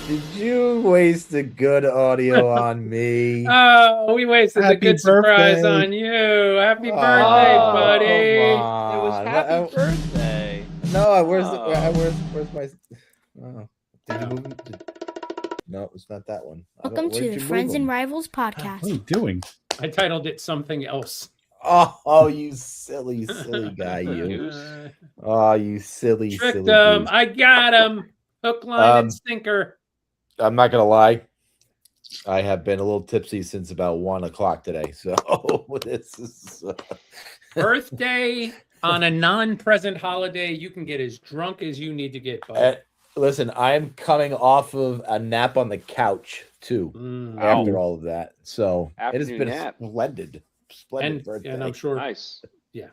Did you waste the good audio on me? Oh, we wasted the good surprise birthday. on you. Happy birthday, buddy. Come It was on. happy birthday. No, where's my? Oh, did you move it? No, it's not that one. Welcome to the Friends and Rivals podcast. What are you doing? I titled it something else. Oh, you silly guy, you. Oh, you silly. Tricked him. I got him. Hook, line, and sinker. I'm not gonna lie. I have been a little tipsy since about 1 o'clock today. So this is birthday on a non-present holiday. You can get as drunk as you need to get. Buddy. Listen, I'm coming off of a nap on the couch too. After all of that, so it has been a splendid birthday. And I'm sure. Nice. Yeah.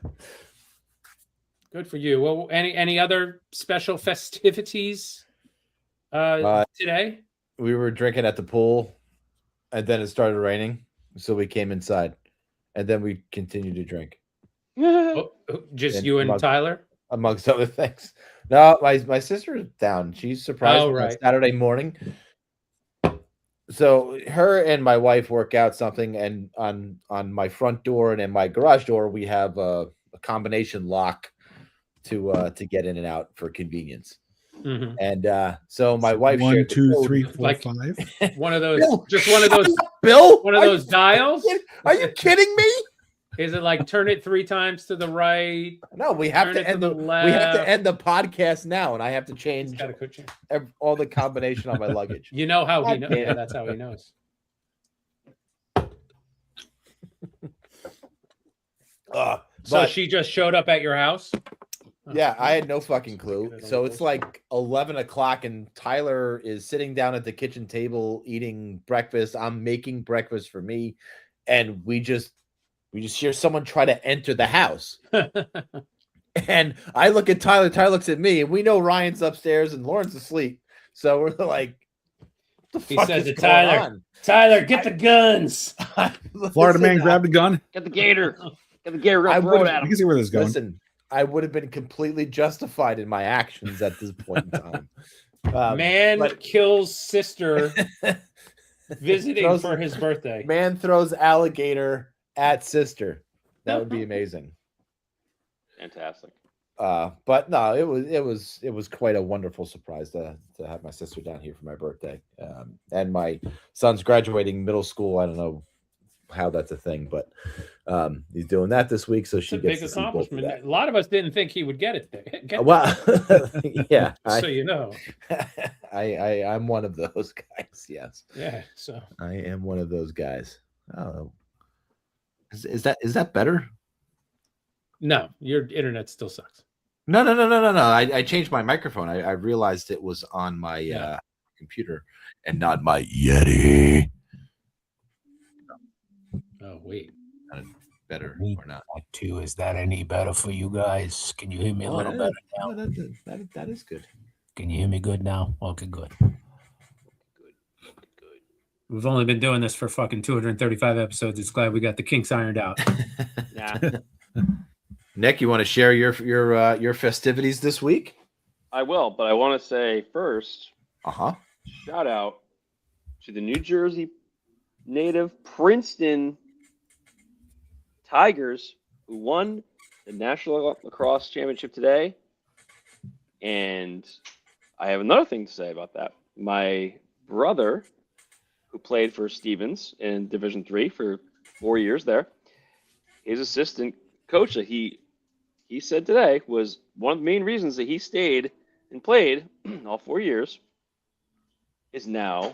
Good for you. Well, any other special festivities today? We were drinking at the pool, and then it started raining, so we came inside, and then we continued to drink. Just you and Tyler, amongst other things. No, my sister is down. She's surprised me on Saturday morning. So her and my wife work out something, and on my front door and in my garage door, we have a combination lock to get in and out for convenience. Mm-hmm. And so my wife 1, 2, 3, 4, like 5. One of those dials. Are you kidding me? Is it like turn it 3 times to the right? No, we have to end the podcast now, and I have to change all the combination on my luggage. You know how he knows? Yeah, that's how he knows. So she just showed up at your house? Yeah, I had no fucking clue. So it's like 11 o'clock, and Tyler is sitting down at the kitchen table eating breakfast. I'm making breakfast for me, and we just hear someone try to enter the house. And I look at Tyler, Tyler looks at me, and we know Ryan's upstairs and Lauren's asleep. So we're like, he said to Tyler, Tyler, get the guns. Florida man grabbed a gun. Get the gator. Get the gator. Throw it at him. You can see where this is going. Listen, I would have been completely justified in my actions at this point in time. Man kills sister visiting for his birthday. Man throws alligator at sister. That would be amazing. Fantastic. But no, it was quite a wonderful surprise to have my sister down here for my birthday. And my son's graduating middle school. I don't know how that's a thing, but he's doing that this week, so she gets a big accomplishment. A lot of us didn't think he would get it. Well, yeah. So you know, I'm one of those guys. Yes. Yeah. So I am one of those guys. Oh, is that better? No, your internet still sucks. No. I changed my microphone. I realized it was on my computer and not my Yeti. Oh, wait. Better or not? Too. Is that any better for you guys? Can you hear me a little better now? That is good. Can you hear me good now? Okay, good. We've only been doing this for fucking 235 episodes. It's glad we got the kinks ironed out. Yeah. Nick, you want to share your festivities this week? I will, but I want to say first, shout out to the New Jersey native Princeton Tigers, who won the National Lacrosse Championship today. And I have another thing to say about that. My brother, who played for Stevens in Division III for 4 years there, his assistant coach that he said today was one of the main reasons that he stayed and played all 4 years, is now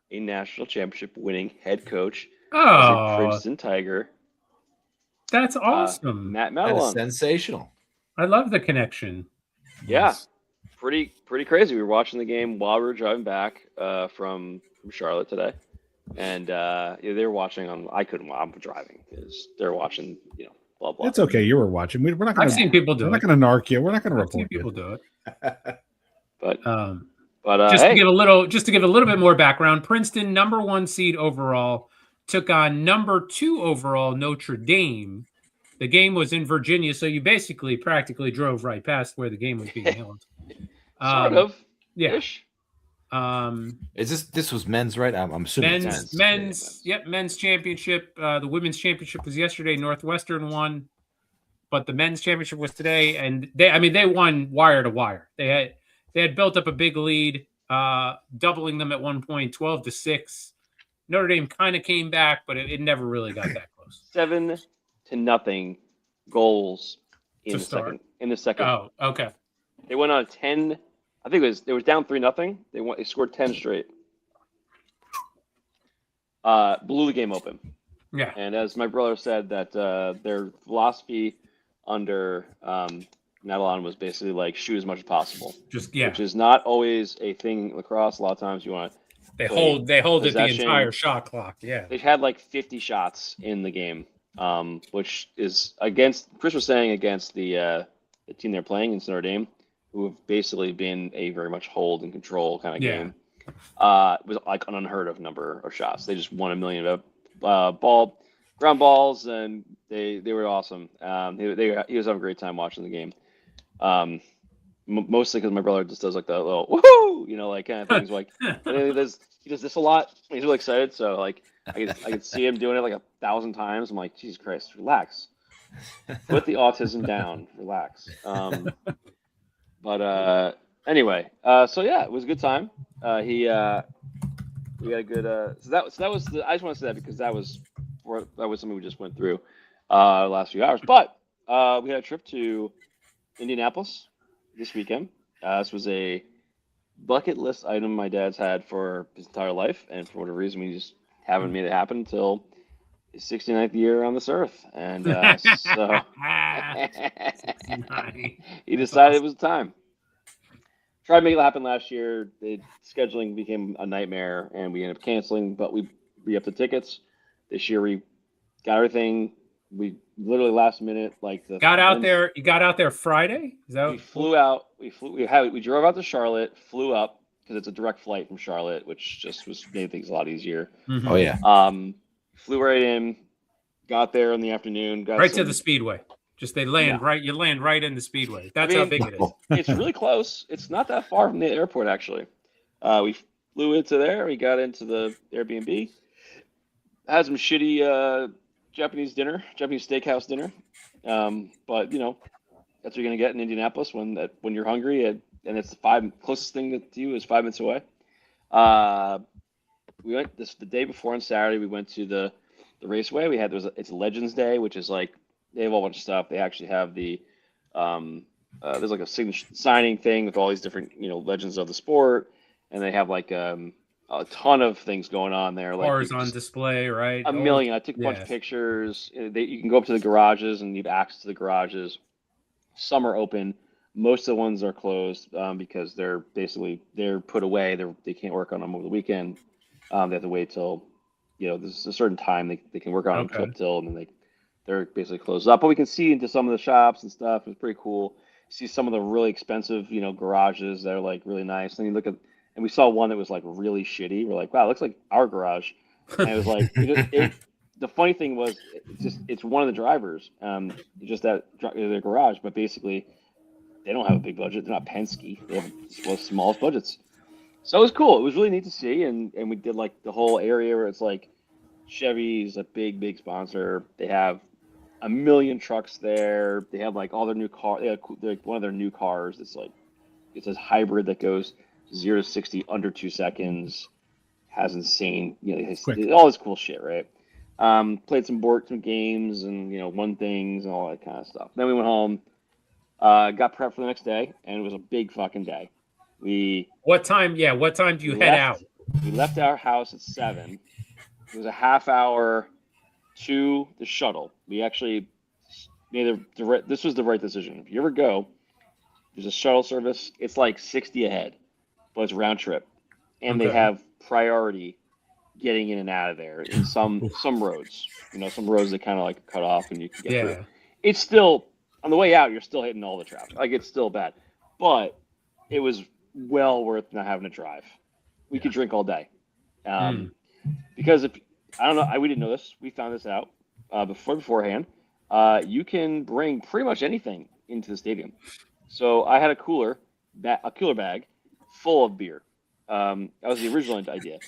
a national championship winning head coach as a Princeton Tiger. That's awesome. Matt Madelon. That is sensational. I love the connection. Yeah. Pretty crazy. We were watching the game while we were driving back from Charlotte today. And they were watching on. I couldn't. I'm driving because they're watching. Blah blah. It's okay. You were watching. We're not. I've seen people do it. We're not going to narc you. We're not going to report people do it. But to give a little bit more background, Princeton, number 1 seed overall, took on number 2 overall Notre Dame. The game was in Virginia, so you practically drove right past where the game was being held. Sort of. Yeah. This was men's, right? I'm assuming men's championship. The women's championship was yesterday. Northwestern won, but the men's championship was today, and they won wire to wire. They had built up a big lead, doubling them at one point, 12-6. Notre Dame kind of came back, but it never really got that close. 7-0 goals in the second. Oh, okay. They went on 10. I think it was down 3-0. They scored 10 straight. Blew the game open. Yeah. And as my brother said, that their philosophy under Nadalon was basically like shoot as much as possible. Which is not always a thing in lacrosse. A lot of times you want to. They hold it the entire shot clock. Yeah. They've had like 50 shots in the game, which is against. Chris was saying against the team they're playing in Notre Dame, who have basically been a very much hold and control kind of game. It was like an unheard of number of shots. They just won 1 million ground balls, and they were awesome. He was having a great time watching the game. Mostly because my brother just does like the little woohoo, like kind of things. Like he does this a lot. He's really excited, so like I could see him doing it like 1,000 times. I'm like, Jesus Christ, relax. Put the autism down. Relax. But anyway, so yeah, it was a good time. We had a good. So that was. I just want to say that because that was something we just went through last few hours. But we had a trip to Indianapolis this weekend. This was a bucket list item my dad's had for his entire life, and for whatever reason, we just haven't made it happen until his 69th year on this earth. And so he decided it was time. Tried to make it happen last year. Scheduling became a nightmare, and we ended up canceling, but we re-upped the tickets. This year we got everything. We literally last minute, like You got out there Friday? Is that we flew out. We drove out to Charlotte, flew up because it's a direct flight from Charlotte, which just made things a lot easier. Mm-hmm. Oh yeah. Flew right in, got there in the afternoon. To the Speedway. Just they land right. You land right in the Speedway. That's how big it is. It's really close. It's not that far from the airport, actually. We flew into there. We got into the Airbnb. Had some shitty Japanese steakhouse dinner. But that's what you're gonna get in Indianapolis when you're hungry, and it's the closest thing to you is 5 minutes away. We went the day before on Saturday. We went to the raceway. It's Legends Day, which is like they have a whole bunch of stuff. They actually have the there's like a signing thing with all these different legends of the sport, and they have like a ton of things going on there. Like cars on display, right? A million. I took a bunch of pictures. You can go up to the garages and you have access to the garages. Some are open. Most of the ones are closed because they're put away. They can't work on them over the weekend. They have to wait till there's a certain time they can work on them till, and then they're basically closed up. But we can see into some of the shops and stuff. It's pretty cool. See some of the really expensive garages that are like really nice. And you look at. And we saw one that was like really shitty. We're like, wow, it looks like our garage. And it was like, the funny thing was, it's one of the drivers. Just that their garage, but basically, they don't have a big budget. They're not Penske. They have the smallest budgets. So it was cool. It was really neat to see. And we did like the whole area where it's like Chevy's a big sponsor. They have 1 million trucks there. They have like all their new cars. They have like one of their new cars. It's like it's a hybrid that goes 0 to 60 under 2 seconds, has insane, all this cool shit, right? Played some games and won things and all that kind of stuff. Then we went home, got prepped for the next day, and it was a big fucking day. What time do you head out? We left our house at 7. It was a half hour to the shuttle. We actually made this was the right decision. If you ever go, there's a shuttle service. It's like 60 ahead. But it's round trip, and they have priority getting in and out of there in some roads. Some roads that kind of like cut off and you can get through. It's still on the way out. You're still hitting all the traffic. Like it's still bad, but it was well worth not having to drive. We could drink all day, because we didn't know this. We found this out beforehand. You can bring pretty much anything into the stadium. So I had a cooler bag full of beer. That was the original idea.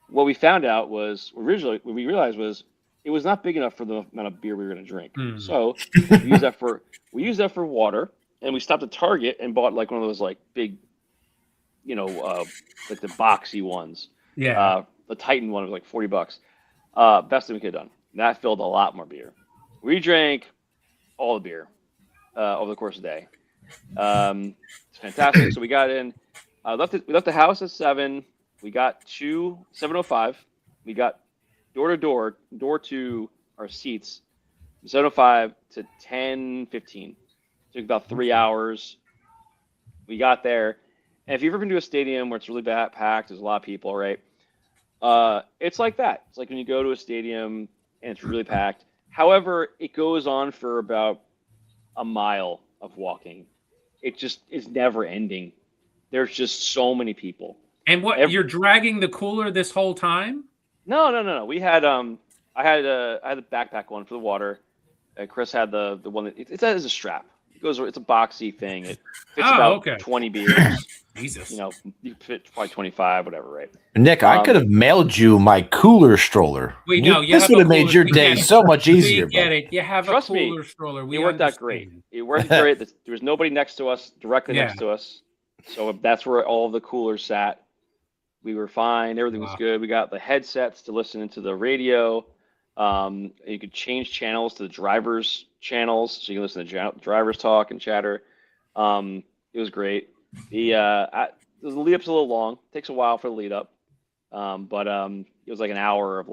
What we found out was originally what we realized was it was not big enough for the amount of beer we were going to drink. So we used that for water, and we stopped at Target and bought like one of those like big, like the boxy ones. Yeah. The Titan one was like $40. Best thing we could have done. That filled a lot more beer. We drank all the beer over the course of the day. It's fantastic. So we got in. We left the house at 7. We got to 7:05. We got door to our seats, 7:05 to 10:15. Took about 3 hours. We got there, and if you've ever been to a stadium where it's really packed, there's a lot of people, right? It's like that. It's like when you go to a stadium and it's really packed. However, it goes on for about a mile of walking. It just is never ending. There's just so many people. And you're dragging the cooler this whole time? No. We had I had the backpack one for the water. Chris had the one that it's a strap. It's a boxy thing. It fits about 20 beers. Jesus. You fit probably 25, whatever, right? Nick, I could have mailed you my cooler stroller. This would have made your day so much easier. We get it. You have a cooler stroller. It worked out great. It worked great. There was nobody next to us, directly next to us. So that's where all of the coolers sat. We were fine. Everything was good. We got the headsets to listen into the radio. You could change channels to the driver's channels, so you can listen to drivers talk and chatter. It was great. The lead up's a little long. It takes a while for the lead up, but it was like an hour of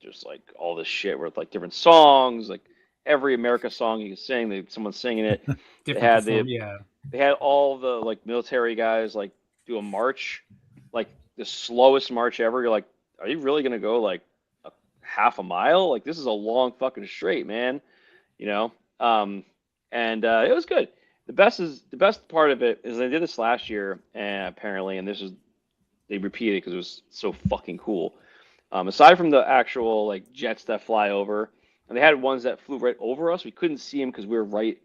just all this shit with like different songs, like every America song you can sing. Someone's singing it. They had all the like military guys like do a march, like the slowest march ever. You're like, are you really gonna go like half a mile? Like this is a long fucking straight, man. And it was good. The best part of it is they did this last year, and apparently, and they repeated because it was so fucking cool. Aside from the actual like jets that fly over, and they had ones that flew right over us. We couldn't see them because we were right.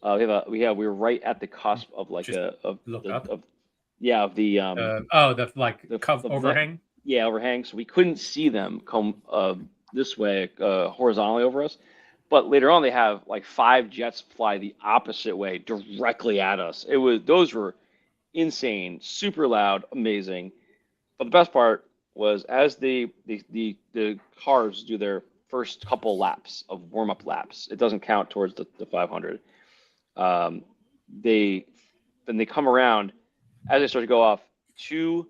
We were right at the cusp of like the overhang. Overhang. So we couldn't see them come this way horizontally over us. But later on, they have like 5 jets fly the opposite way directly at us. Those were insane, super loud, amazing. But the best part was as the cars do their first couple laps of warm-up laps, it doesn't count towards the 500. Then they come around as they start to go off. 2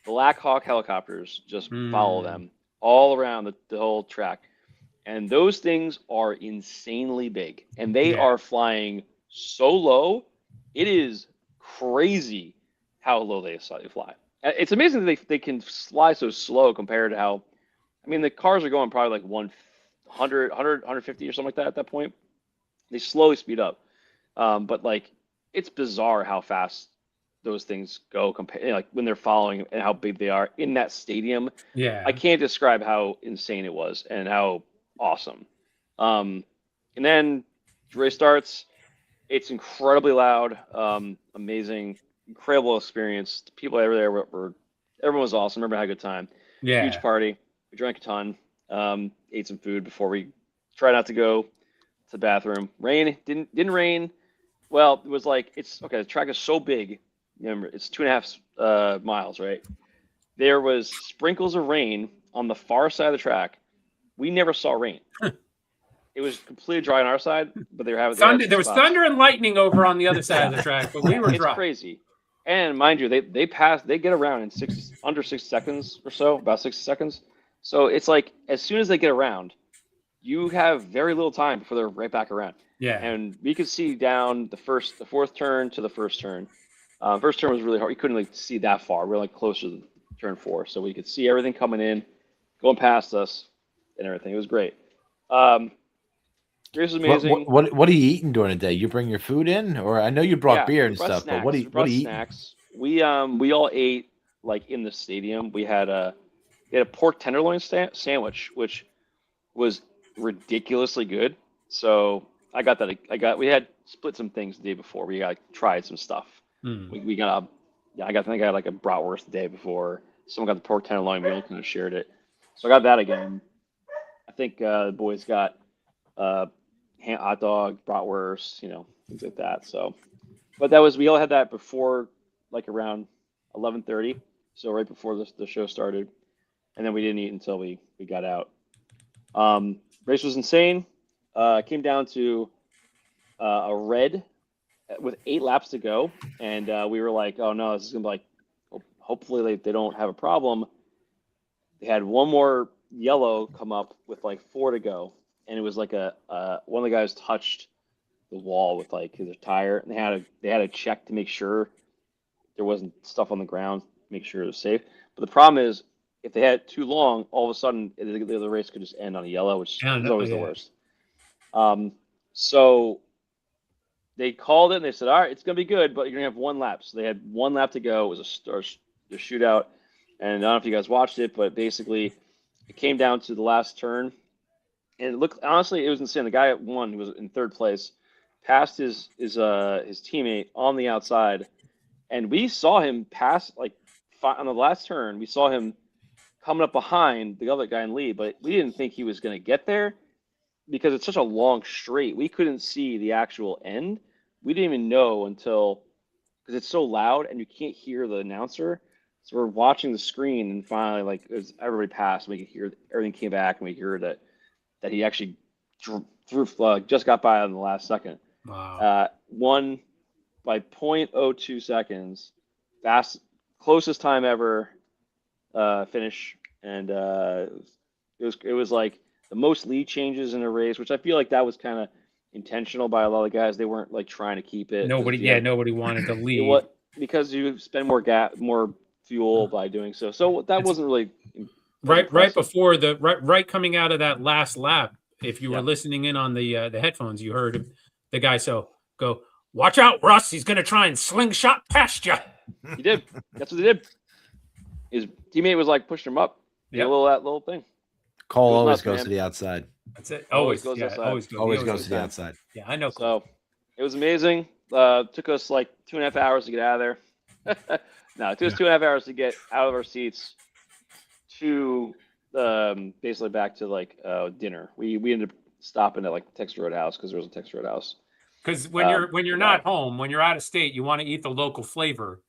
Black Hawk helicopters just follow them all around the whole track. And those things are insanely big. And they are flying so low. It is crazy how low they fly. It's amazing that they can fly so slow compared to how, the cars are going probably like 100, 150 or something like that at that point. They slowly speed up. But like, it's bizarre how fast those things go like when they're following and how big they are in that stadium. Yeah. I can't describe how insane it was and how awesome. And then the race starts. It's incredibly loud, amazing, incredible experience. The people over there everyone was awesome. Everyone had a good time. Yeah. Huge party. We drank a ton. Ate some food before we tried not to go to the bathroom. Rain didn't rain. Well, it was like the track is so big. Remember, it's 2.5 miles, right? There was sprinkles of rain on the far side of the track. We never saw rain. It was completely dry on our side, but they were having thunder. There was thunder and lightning over on the other side of the track, but we were dry. It's crazy. And mind you, they get around in under 6 seconds or so, about 60 seconds. So it's like as soon as they get around, you have very little time before they're right back around. Yeah. And we could see down the fourth turn to the first turn. First turn was really hard. We couldn't like see that far. We were like closer to turn 4, so we could see everything coming in, going past us, and everything. It was great. This is amazing. What are you eating during the day? You bring your food in, or I know you brought beer and stuff, snacks. but what are you eating? Snacks. We all ate like in the stadium. We had a pork tenderloin sandwich, which was ridiculously good. So I got that. We had split some things the day before. We tried some stuff. We got Yeah, I think I got like a bratwurst the day before. Someone got the pork tenderloin. We all kind of shared it. So I got that again. I think the boys got hot dog, bratwurst, things like that. So, but we all had that before, like around 11:30. So right before the show started, and then we didn't eat until we got out. Race was insane. Came down to a red with 8 laps to go, and we were like, "Oh no, this is gonna be like." Hopefully they don't have a problem. They had one more yellow come up with like 4 to go, and it was like one of the guys touched the wall with like his tire, and they had to check to make sure there wasn't stuff on the ground, make sure it was safe. But the problem is, if they had it too long, all of a sudden the race could just end on a yellow, which is always the worst. So they called it and they said, all right, it's going to be good, but you're going to have 1 lap. So they had 1 lap to go. It was a shootout. And I don't know if you guys watched it, but basically it came down to the last turn. And it looked, honestly, it was insane. The guy at 1, who was in 3rd place, passed his teammate on the outside. And we saw him pass, like, on the last turn, we saw him coming up behind the other guy in lead, but we didn't think he was going to get there because it's such a long straight. We couldn't see the actual end. We didn't even know until, because it's so loud and you can't hear the announcer. So we're watching the screen, and finally, like, as everybody passed, we could hear everything came back, and we heard that he actually just got by on the last second. Wow. Won by 0.02 seconds, closest time ever finish, and it was like the most lead changes in a race, which I feel like that was kind of intentional by a lot of guys. They weren't like trying to keep it. Nobody wanted to lead. Because you spend more fuel by doing so. So that wasn't really right before right coming out of that last lap. If you were listening in on the headphones, you heard the guy go, "Watch out, Russ! He's gonna try and slingshot past you." He did. That's what he did. His teammate was like pushing him up. Yeah, that little thing. Cole always goes to the outside. That's it. Always goes to the outside. Yeah, I know. So it was amazing. Took us like 2.5 hours to get out of there. No, it took us 2.5 hours to get out of our seats to basically back to like dinner. We ended up stopping at like Texas Roadhouse because there was a Texas Roadhouse. Because when you're not home, when you're out of state, you want to eat the local flavor.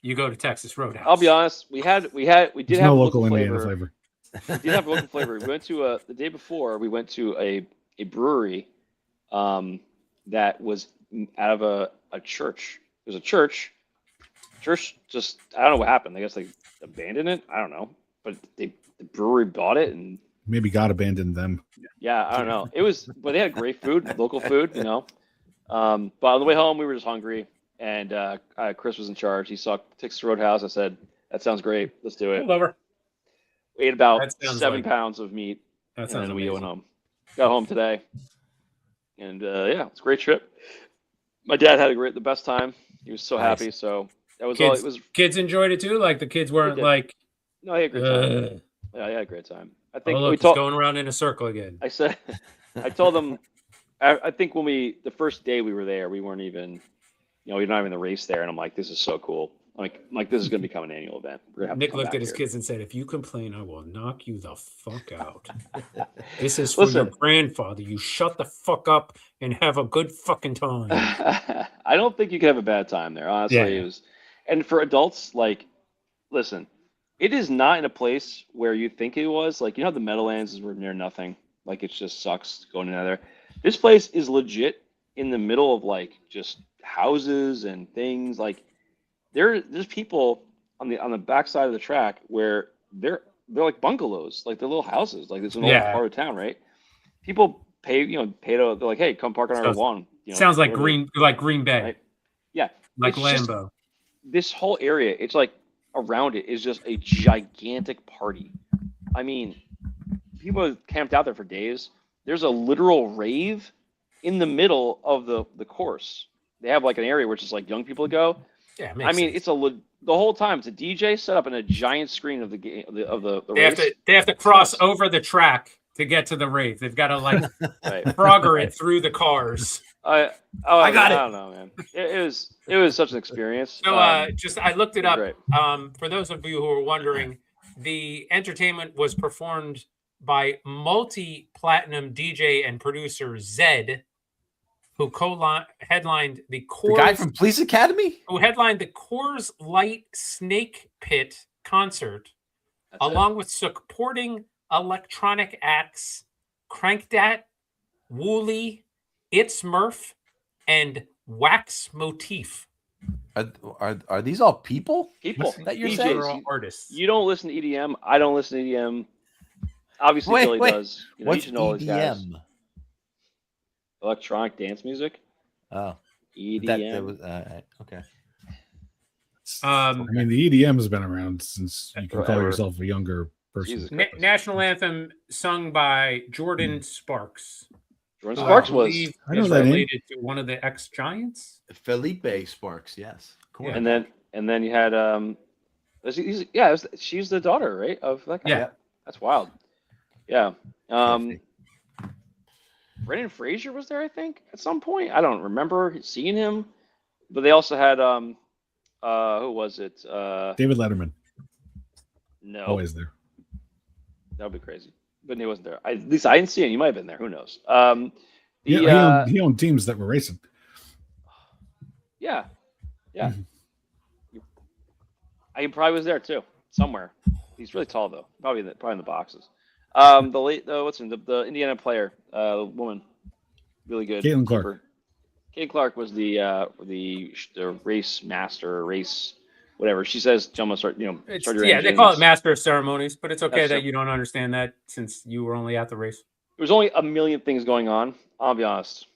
You go to Texas Roadhouse. I'll be honest. We did have no local Indiana flavor. We did have local flavor. We went to the day before. We went to a brewery that was out of a church. It was a church. Church just, I don't know what happened. I guess they abandoned it. I don't know. But the brewery bought it, and maybe God abandoned them. Yeah, I don't know. But they had great food, local food, But on the way home, we were just hungry, and Chris was in charge. He saw Texas Roadhouse. I said, "That sounds great. Let's do it." Pull over. We ate about 7 pounds of meat, and then we went home. Got home today, and it's a great trip. My dad had the best time. He was so happy. So that was all. It was. Kids enjoyed it too. Like the kids weren't like. No, he had a great time. Yeah, he had a great time. I think it's going around in a circle again. I told them. I think when the first day we were there, we weren't even, we're not even the race there, and I'm like, this is so cool. Like this is going to become an annual event. Nick looked at his kids and said, "If you complain, I will knock you the fuck out. This is for your grandfather. You shut the fuck up and have a good fucking time." I don't think you could have a bad time there. Honestly, It was, and for adults, like, listen, it is not in a place where you think it was. Like, the Meadowlands is near nothing. Like, it just sucks going in there. This place is legit in the middle of like just houses and things. Like, there's people on the backside of the track where they're like bungalows, like they're little houses. Like, it's an old part of town, right? People pay to, they're like, "Hey, come park on our lawn." Sounds like Green Bay. Right? Yeah, like Lambeau. This whole area, it's like around it is just a gigantic party. I mean, people have camped out there for days. There's a literal rave in the middle of the course. They have like an area where it's just like young people go. Yeah, it's the whole time. It's a DJ set up in a giant screen of the game of the race. They have to cross over the track to get to the rave. They've got to like Frogger it through the cars. I got it. I don't know, man. It was such an experience. So I looked it up. Great. For those of you who are wondering, the entertainment was performed by multi-platinum DJ and producer Zed, who headlined the The guy from Police Academy? who headlined the Coors Light Snake Pit concert, That's along with supporting electronic acts Crankdat, Wooly, It's Murph, and Wax Motif. Are these all people? People that you're DJs. saying? They're all artists. You don't listen to EDM. I don't listen to EDM. Obviously, Wait, Billy does. You know, What's you should know all these guys. EDM? Electronic dance music. Oh, EDM. that was okay. I mean, the EDM has been around since you can call Forever. yourself a younger person. Jesus Na- Christ. national anthem sung by Jordan Sparks. Jordan who Sparks I was, believe I know is that name. related to one of the ex-Giants. Felipe Sparks, yes. Cool. and then you had she's the daughter, right, of that guy. Yeah. That's wild. Yeah. Fifty. Brendan Fraser was there, I think, at some point. I don't remember seeing him, but they also had who was it? David Letterman, No, always there. that would be crazy. But he wasn't there. At least I didn't see him. He might have been there. Who knows? He owned teams that were racing. Yeah. He probably was there too, somewhere. He's really tall though. Probably in the boxes. The Indiana player, woman, really good. Caitlin Clark. Caitlin Clark was the race master, whatever. She says, "Almost start your They engines." call it master of ceremonies, but it's okay That's that so- you don't understand that since you were only at the race. There was only a million things going on. I'll be honest.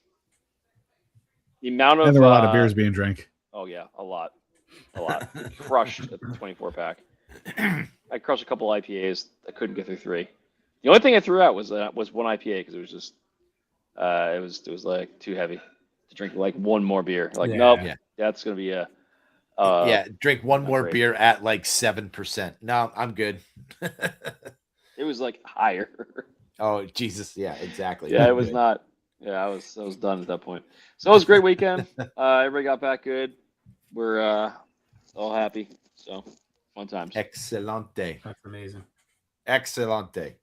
The amount of And there were a lot of beers being drank. Oh yeah, a lot. Crushed at the 24 pack. I crushed a couple IPAs. I couldn't get through 3. The only thing I threw out was one IPA because it was just it was like too heavy to drink like one more beer. Like nope, Yeah. that's gonna be a Drink one more great. beer at like 7%. No, I'm good. It was like higher. Oh Jesus, yeah, exactly. Yeah, it was not. Yeah, I was done at that point. So it was a great weekend. Everybody got back good. We're all happy. So fun times. Excelente. That's amazing. Excelente.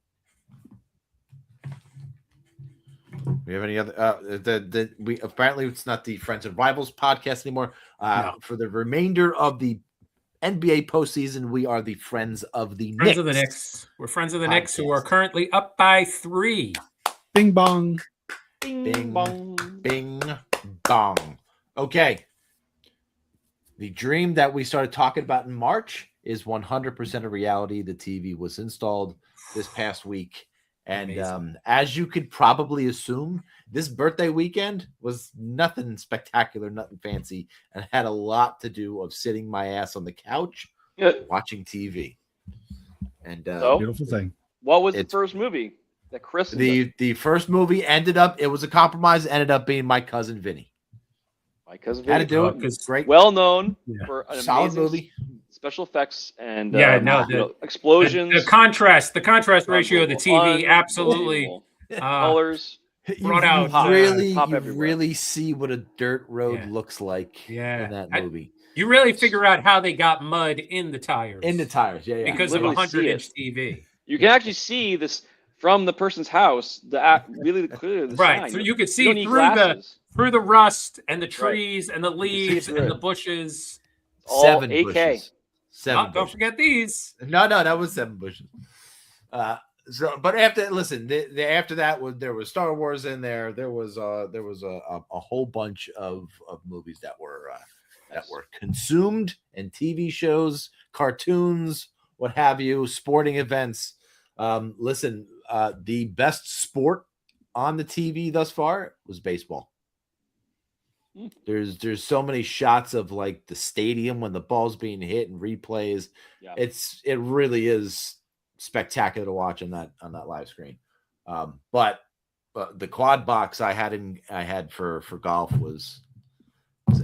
We have any other we apparently it's not the Friends and Rivals podcast anymore. No. For the remainder of the NBA postseason, we are the Friends of the Friends Knicks. of the Knicks. We're friends of the Knicks who are Podcast. currently up by 3. Bing bong. Bing, bong. Bing bong. Okay. The dream that we started talking about in March is 100% a reality. The TV was installed this past week. And Amazing. as you could probably assume, this birthday weekend was nothing spectacular, nothing fancy, and had a lot to do of sitting my ass on the couch Yeah. watching TV. And So? Beautiful thing. What was the It's- first movie that Chris? the first movie it was a compromise, ended up being My Cousin Vinny. My cousin Had to do Oh, it. 'cause- Great. well known Yeah. for an Solid amazing movie. special effects and explosions. The contrast ratio of the TV absolutely Unbelievable. uh, Colors. brought out, really, pop you everywhere. really see what a dirt road Yeah. looks like Yeah. in that I- movie. you really figure out how they got mud in the tires. In the tires, yeah. because of a Literally see 100-inch it. TV. You can actually see this from the person's house. Really clearly, the Right. sign. So you could don't see need through glasses. the rust and the Right. trees and the leaves through and it. the bushes. All 7 AK. bushes. 7 Don't bushes. forget these. No, that was 7 bushes. But after after that there was Star Wars in there. There was a whole bunch of movies that were consumed, and TV shows, cartoons, what have you, sporting events. The best sport on the TV thus far was baseball. There's so many shots of like the stadium when the ball's being hit and replays. Yeah. It really is spectacular to watch on that live screen. But the quad box I had for golf was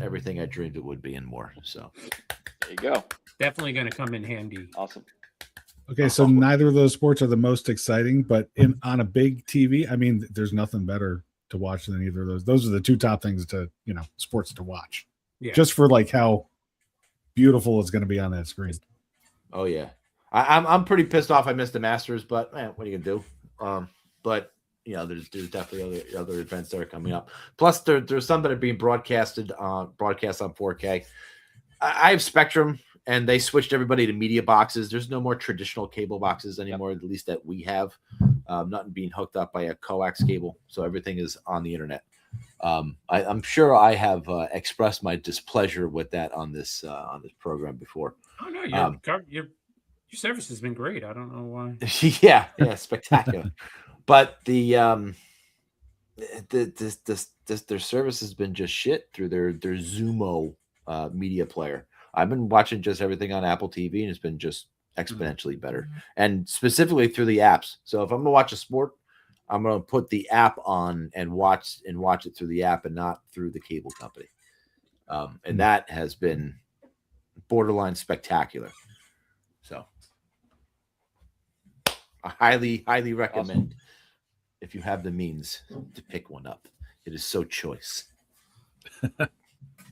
everything I dreamed it would be and more. So There you go. Definitely going to come in handy. Awesome. Okay, so neither of those sports are the most exciting, but on a big TV, I mean, there's nothing better to watch than either of those. Those are the two top things to sports to watch. Yeah. Just for like how beautiful it's going to be on that screen. Oh yeah, I'm pretty pissed off. I missed the Masters, but what are you gonna do? But there's definitely other events that are coming up. Plus, there's some that are being broadcast on 4K. I have Spectrum, and they switched everybody to media boxes. There's no more traditional cable boxes anymore, at least that we have. Nothing being hooked up by a coax cable, so everything is on the internet. I'm sure I have expressed my displeasure with that on this program before. Oh no, your service has been great. I don't know why. yeah, spectacular. But their service has been just shit through their Zumo media player. I've been watching just everything on Apple TV, and it's been just exponentially better, and specifically through the apps. So if I'm gonna watch a sport, I'm gonna put the app on and watch it through the app and not through the cable company. And that has been borderline spectacular. So I highly recommend if you have the means to pick one up. It is so choice.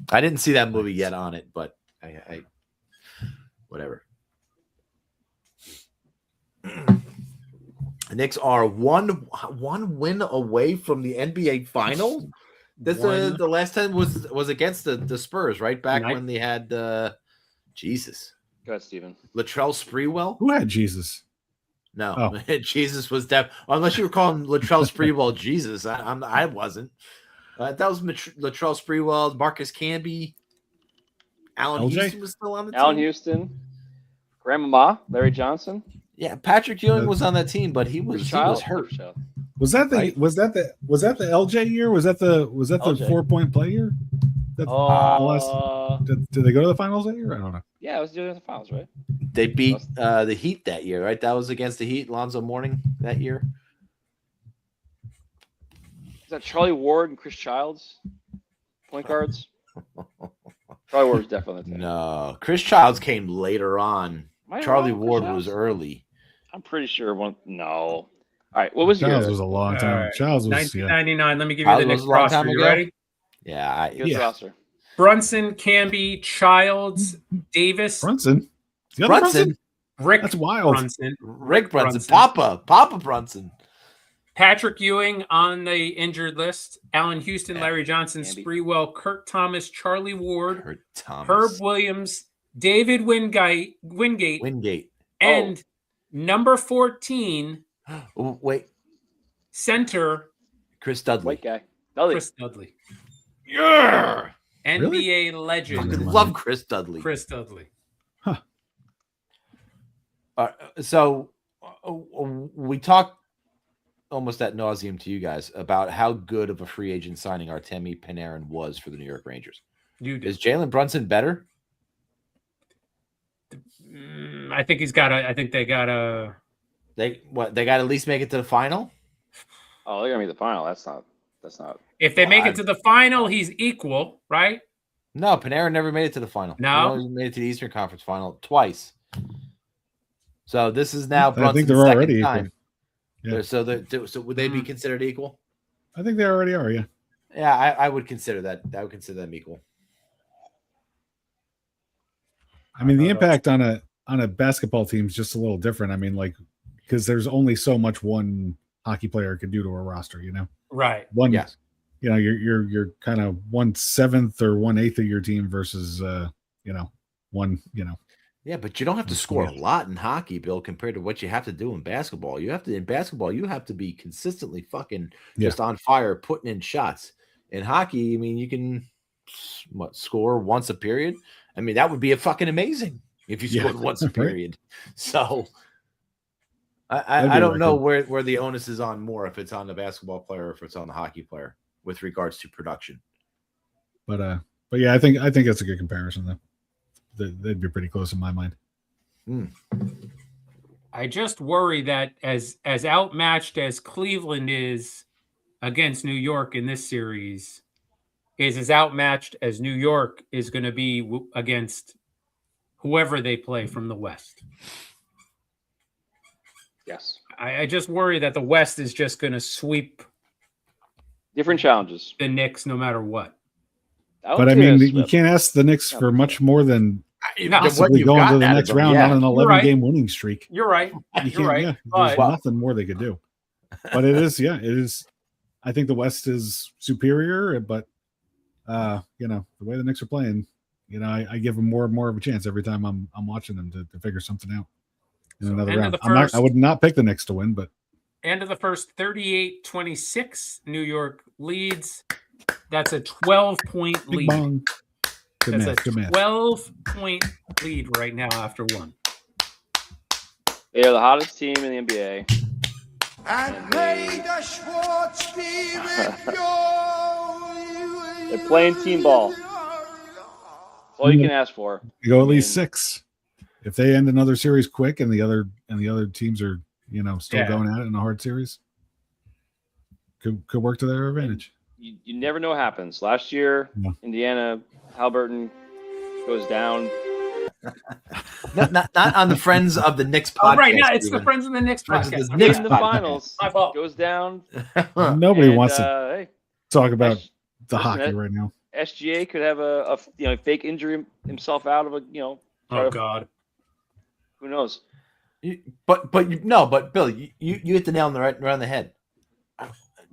I didn't see that movie yet on it, but I whatever. The Knicks are one win away from the NBA final. This the last time was against the Spurs, right? Back when they had Jesus. Go ahead, Steven. Latrell Sprewell. Who had Jesus? No, Jesus was unless you were calling Latrell Sprewell Jesus. I wasn't. That was Latrell Sprewell, Marcus Camby, Allen Houston was still on the team. Allen Houston, Grandmama, Larry Johnson. Yeah, Patrick Ewing was on that team, but he was hurt. Was that the LJ year? Was that the LJ. 4-point play year? Did they go to the finals that year? I don't know. Yeah, it was doing the finals, right? They beat the Heat that year, right? That was against the Heat, Lonzo Mourning that year. Is that Charlie Ward and Chris Childs? Point guards? Charlie Ward was definitely the team. No, Chris Childs came later on. Charlie Ward was early. I'm pretty sure one. No. All right, what was Childs was a long time. Right. Childs was 1999. Let me give you the Knicks roster. You ready? Yeah. Roster. Brunson, Camby, Childs, Davis. Brunson. Rick. That's wild. Brunson. Rick Brunson. Papa Brunson. Patrick Ewing on the injured list. Allen Houston, Larry Johnson, Sprewell, Kurt Thomas, Charlie Ward, Herb Williams, David Wingate, and number 14. Oh, wait. Center. Chris Dudley. White guy. Chris Dudley. Yeah. NBA legend. I love Chris Dudley. Huh. So we talked almost ad nauseum to you guys about how good of a free agent signing Artemi Panarin was for the New York Rangers. Is Jalen Brunson better? I think he's got to. I think they got to. They got to at least make it to the final. Oh, they're gonna make the final. That's not. If they make it to the final, he's equal, right? No, Panarin never made it to the final. No, he made it to the Eastern Conference final twice. So this is now Brunson's I think they're already time. Yeah. So would they be considered equal? I think they already are. Yeah. Yeah, I would consider that. I would consider them equal. I mean, the impact on a basketball team is just a little different. I mean, like, because there's only so much one hockey player can do to a roster, Right. Yes. You're kind of 1/7 or 1/8 of your team versus one. Yeah, but you don't have to score a lot in hockey, Bill, compared to what you have to do in basketball. In basketball, you have to be consistently fucking just on fire, putting in shots. In hockey, I mean, you can score once a period. I mean, that would be fucking amazing if you scored once a period. So I don't know where the onus is on more, if it's on the basketball player or if it's on the hockey player with regards to production. But yeah, I think that's a good comparison though. They'd be pretty close in my mind. I just worry that as outmatched as Cleveland is against New York in this series, is as outmatched as New York is going to be against whoever they play from the West. Yes. I just worry that the West is just going to sweep Different challenges. the Knicks no matter what. But I mean, you can't ask the Knicks for much more than possibly going to the next round on an 11-game winning streak. You're right. You're right. Yeah, But, there's nothing more they could do. But it is. I think the West is superior, but you know, the way the Knicks are playing, you know, I give them more and more of a chance every time I'm watching them to figure something out in another round. I would not pick the Knicks to win, but end of the first, 38-26, New York leads. That's a 12-point lead. Bong. That's a 12-point lead right now after one. They are the hottest team in the NBA. And may the Schwartz be with you. They're playing team ball. That's all you can ask for. You go at least 6. If they end another series quick and the other teams are, you know, still going at it in a hard series, could work to their advantage. You never know what happens. Last year, Indiana, Halliburton goes down. not on the Friends of the Knicks podcast. Right now, it's the Friends of the Knicks podcast. Knicks in the finals. Goes down. Nobody wants to talk about the hockey right now. SGA could have a fake injury himself out of a Oh God. Who knows? But Bill, you hit the nail on the head.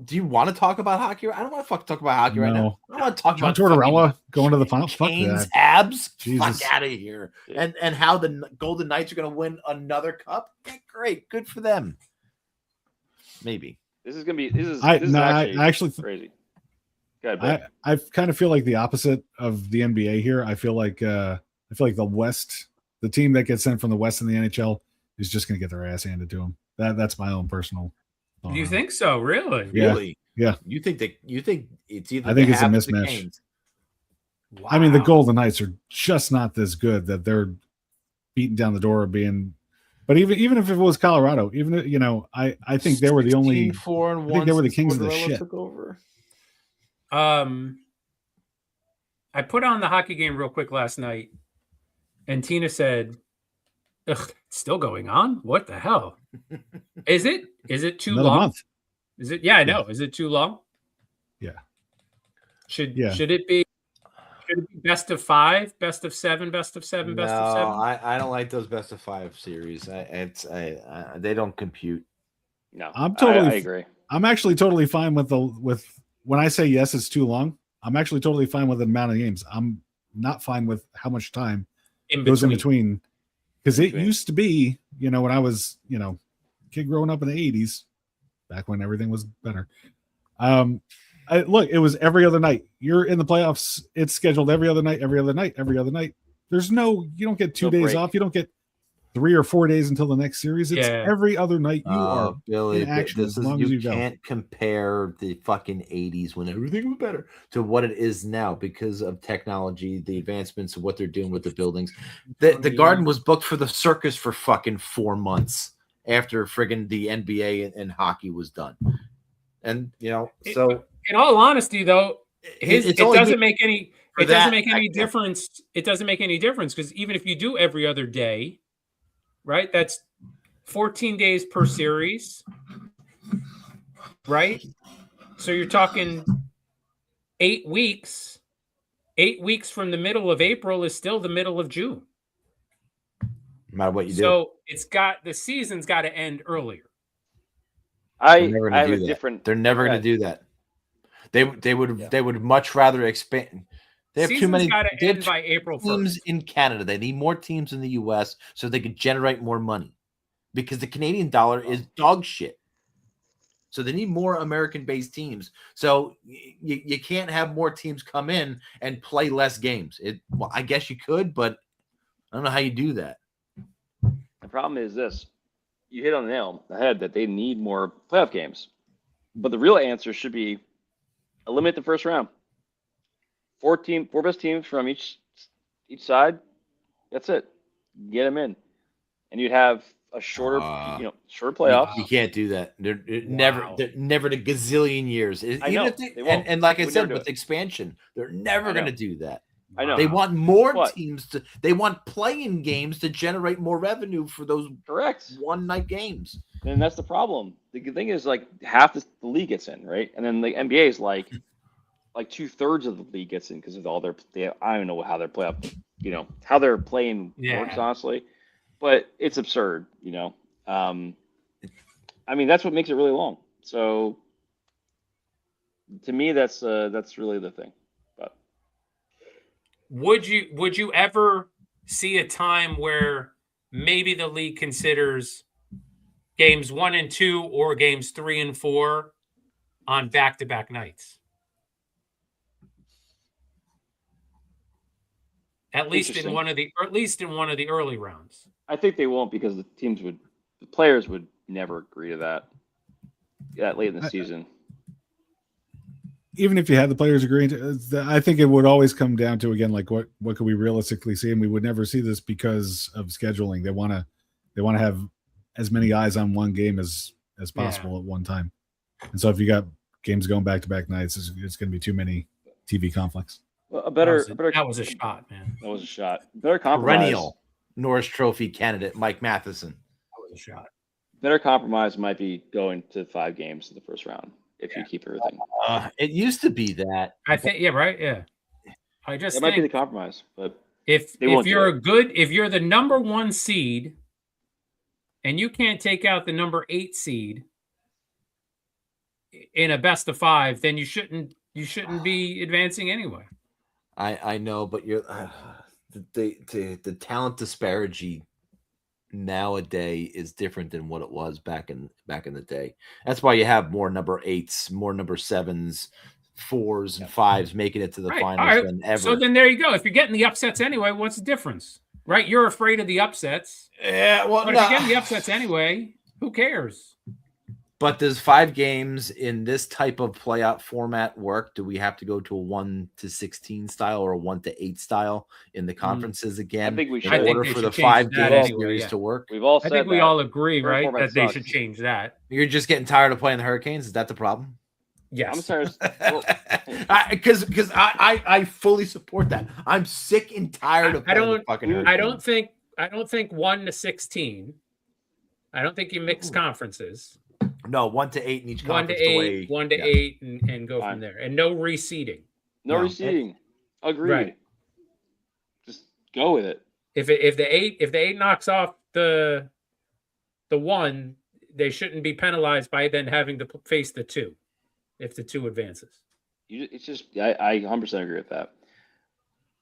Do you want to talk about hockey? I don't want to fucking talk about hockey right now. I don't want to talk about Tortorella going to the final. Kane's abs. Jesus. Fuck out of here. And how the Golden Knights are going to win another cup. Yeah, great, good for them. Maybe this is actually crazy. I kind of feel like the opposite of the NBA here. I feel like the West, the team that gets sent from the West in the NHL, is just going to get their ass handed to them. That's my own personal. Do you think so? Really? Yeah. Really? Yeah. You think it's either? I think it's a mismatch. Wow. I mean, the Golden Knights are just not this good that they're beating down the door of being. But even if it was Colorado, I think they were the only 4-1. I think they were the kings of the shit. I put on the hockey game real quick last night, and Tina said, "Ugh, it's still going on? What the hell? Is it too Another long? Month. Is it? Yeah, I know. Is it too long? Yeah. Should it be best of 5, best of 7, best of 7, best of 7? I don't like those best of 5 series. They don't compute. No, I agree. I'm actually totally fine with when I say yes, it's too long. I'm actually totally fine with the amount of games. I'm not fine with how much time goes in between. Because it used to be, when I was, kid growing up in the 80s, back when everything was better. It was every other night. You're in the playoffs. It's scheduled every other night. There's you don't get 2 days off. You don't get 3 or 4 days until the next series. It's every other night you are Billy, in action as long as you go. Can't compare the fucking 80s when everything was better to what it is now because of technology, the advancements of what they're doing with the buildings. The Garden was booked for the circus for fucking 4 months after friggin' the NBA and hockey was done. And, so... In all honesty, though, it doesn't make any difference. It doesn't make any difference because even if you do every other day, right? That's 14 days per series, right? So you're talking 8 weeks. 8 weeks from the middle of April is still the middle of June. No matter what you do. So the season's got to end earlier. They're never going to do that. They would much rather expand. They have too many end by April 1st. Teams in Canada. They need more teams in the U.S. so they can generate more money because the Canadian dollar is dog shit. So they need more American-based teams. So you can't have more teams come in and play less games. Well, I guess you could, but I don't know how you do that. The problem is this. You hit on the nail on the head that they need more playoff games. But the real answer should be eliminate the first round. 4 best teams from each side. That's it. Get them in, and you'd have a shorter playoffs. You can't do that. They're never in a gazillion years. I know. And like I said, with expansion, they're never going to do that. I know. They want more What? teams to. They want playing games to generate more revenue for those Correct. one-night games. And that's the problem. The good thing is like half the league gets in, right? And then the NBA is like 2/3 of the league gets in because of all I don't know how they're how they're playing works, honestly. But it's absurd, I mean, that's what makes it really long. So to me, that's really the thing. But would you ever see a time where maybe the league considers games 1 and 2 or games 3 and 4 on back-to-back nights? At least in one of the early rounds. I think they won't because the players would never agree to that late in the season. Even if you had the players agreeing to, I think it would always come down to, again, like what could we realistically see? And we would never see this because of scheduling. They want to have as many eyes on one game as possible at one time. And so if you got games going back-to-back nights, it's going to be too many TV conflicts. Well, that was a shot, man. That was a shot. Better compromise. Perennial Norris Trophy candidate Mike Matheson. That was a shot. Better compromise might be going to 5 games in the first round if you keep everything. It used to be that. I think, right? Yeah. I just it might be the compromise, but if you're the number 1 seed and you can't take out the number 8 seed in a best of 5, then you shouldn't be advancing anyway. I know, but you're the talent disparity nowadays is different than what it was back in the day. That's why you have more number 8s, more number 7s, 4s, and 5s making it to the finals than ever. So then there you go. If you're getting the upsets anyway, what's the difference? Right? You're afraid of the upsets. Yeah, well, but if you're getting the upsets anyway, who cares? But does 5 games in this type of playoff format work? Do we have to go to a 1-16 style or a 1-8 style in the conferences again? I think we should. In order for the 5 game series to work. We've all said I think we all agree, right, that they sucks. should change that. You're just getting tired of playing the Hurricanes? Is that the problem? Yes. I'm sorry. Because I fully support that. I'm sick and tired of playing the fucking Hurricanes. I don't think 1-16. I don't think you mix conferences. No, 1-8 in each conference. 1 to 8, and go from there, and no reseeding. No reseeding. Agreed. Right. Just go with it. If the 8 knocks off the 1, they shouldn't be penalized by then having to face the 2, if the 2 advances. It's just I 100% agree with that.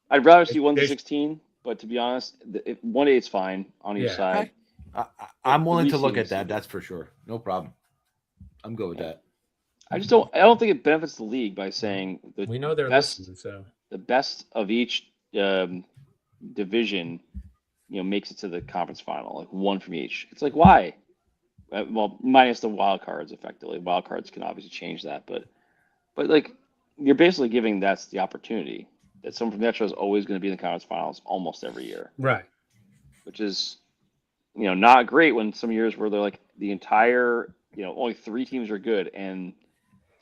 I'd rather see 1-16, but to be honest, 1-8 is fine on each side. I'm willing to look at that. That's for sure. No problem. I'm good with that. I don't think it benefits the league by saying we know they're listening, so the best of each division, makes it to the conference final, like 1 from each. It's like, why? Well, minus the wild cards, effectively. Wild cards can obviously change that, but like you're basically giving that's the opportunity that someone from Metro is always going to be in the conference finals almost every year, right? Which is not great when some years where they're like the entire only 3 teams are good and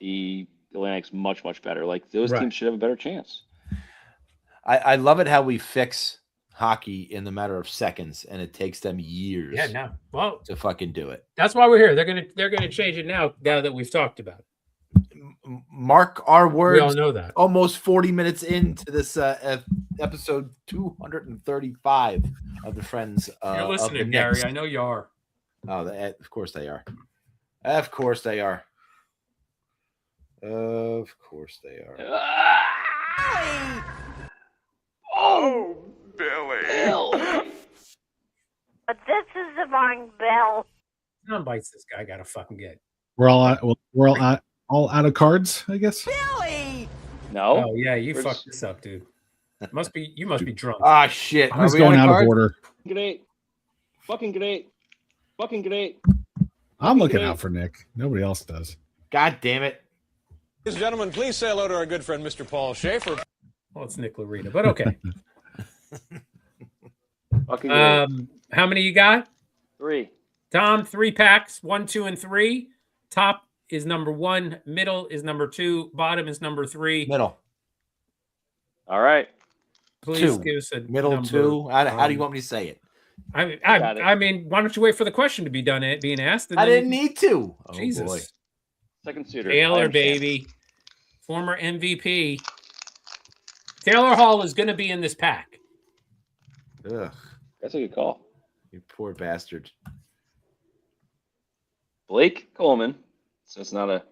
the Atlantic's much better. Like those teams should have a better chance. I love it how we fix hockey in the matter of seconds, and it takes them years. Yeah, no. Well, to fucking do it. That's why we're here. They're gonna change it now that we've talked about it. Mark our words. We all know that. Almost 40 minutes into this episode 235 of the Friends. You're listening, of the Gary. Knicks. I know you are. Oh, of course they are. Of course they are. Of course they are. Oh, Billy. But this is the wrong bell. Some bites this guy got to fucking get. We're all out of cards, I guess. Billy. No. Oh yeah, you fucked this up, dude. You must be drunk. Ah, shit. I'm just going out of order. Great. Fucking great. Fucking great. I'm looking out for Nick. Nobody else does. God damn it. Ladies and gentlemen, please say hello to our good friend, Mr. Paul Schaefer. Well, it's Nick Larita, but okay. Fucking great. How many you got? 3. Tom, 3 packs, 1, 2, and 3. Top is number 1. Middle is number 2. Bottom is number 3. Middle. All right. Please Two. give us a Middle number. two. How do you want me to say it? I mean, why don't you wait for the question to be done? Being asked. And I then didn't need to. Oh, Jesus. boy. Second suitor. I Taylor, understand. baby, former MVP. Taylor Hall is going to be in this pack. Ugh, That's a good call. you poor bastard. Blake Coleman. So it's not a